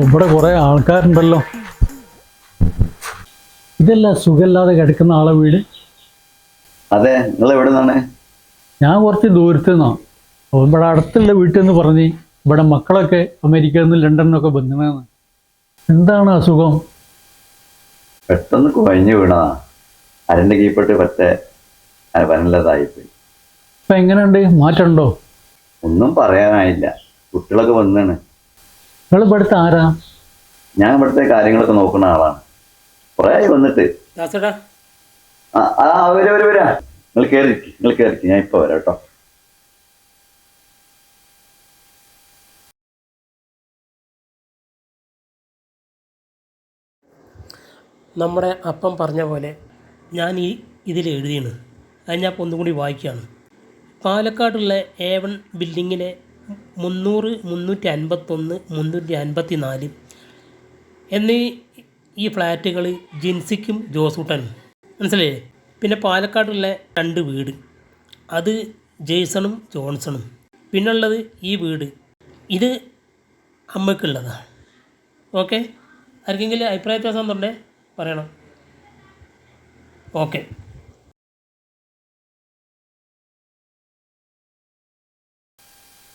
ഇവിടെ കുറെ ആൾക്കാരുണ്ടല്ലോ. ഇതല്ല സുഖമില്ലാതെ കിടക്കുന്ന ആളെ വീട്? അതെ, നിങ്ങൾ എവിടെ നിന്നാണ്? ഞാൻ കുറച്ച് ദൂരത്തു നിന്നാണ്. അപ്പോൾ ഇവിടെ അടുത്തുള്ള വീട്ടിൽ നിന്ന് പറഞ്ഞ് ഇവിടെ മക്കളൊക്കെ അമേരിക്കയിൽ നിന്ന് ലണ്ടനിൽ നിന്നൊക്കെ ബന്ധുവാണ്. എന്താണ് അസുഖം? പെട്ടെന്ന് കുഴഞ്ഞു വീണാ. അരൻ്റെ കീഴ്പ്പെട്ട് പറ്റേ വനല്ലതായിപ്പോയി. ഇപ്പം എങ്ങനെയുണ്ട്? മാറ്റമുണ്ടോ? ഒന്നും പറയാനായില്ല. കുട്ടികളൊക്കെ വന്നാണ്. നിങ്ങൾ ഇവിടുത്തെ ആരാ? ഞാൻ ഇവിടുത്തെ കാര്യങ്ങളൊക്കെ നോക്കുന്ന ആളാണ്. കുറേ ആയി വന്നിട്ട്. വരാ. നിങ്ങൾ കയറിക്ക്. ഞാൻ ഇപ്പൊ വരാം കേട്ടോ. നമ്മുടെ അപ്പം പറഞ്ഞ പോലെ ഞാൻ ഇതിൽ എഴുതിയാണ്. അത് ഞാൻ ഒന്നും കൂടി വായിക്കുകയാണ്. പാലക്കാടുള്ള A1 ബിൽഡിങ്ങിലെ 300, 351, 354 എന്നീ ഈ ഫ്ലാറ്റുകൾ ജിൻസിക്കും ജോസൂട്ടനും, മനസ്സിലായില്ലേ? പിന്നെ പാലക്കാടുള്ള 2 വീട്, അത് ജെയ്സണും ജോൺസണും. പിന്നുള്ളത് ഈ വീട്, ഇത് അമ്മയ്ക്കുള്ളതാണ്. ഓക്കെ, ആർക്കെങ്കിലും അഭിപ്രായ വ്യത്യാസം ഉണ്ടേ പറയണം. ഓക്കെ.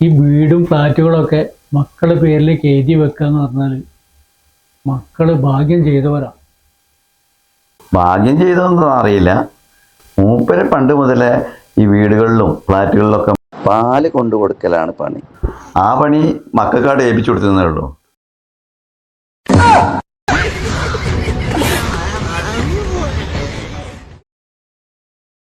ഈ വീടും ഫ്ലാറ്റുകളൊക്കെ മക്കളുടെ പേരിലേക്ക് എഴുതി വെക്കുക എന്ന് പറഞ്ഞാൽ മക്കള് ഭാഗ്യം ചെയ്തവരാ. ഭാഗ്യം ചെയ്തതൊന്നും അറിയില്ല. മൂപ്പര് പണ്ട് മുതലേ ഈ വീടുകളിലും ഫ്ലാറ്റുകളിലൊക്കെ പാല് കൊണ്ടു കൊടുക്കലാണ് പണി. ആ പണി മക്കൾക്കാട് ഏൽപ്പിച്ചു കൊടുത്തതേ ഉള്ളൂ.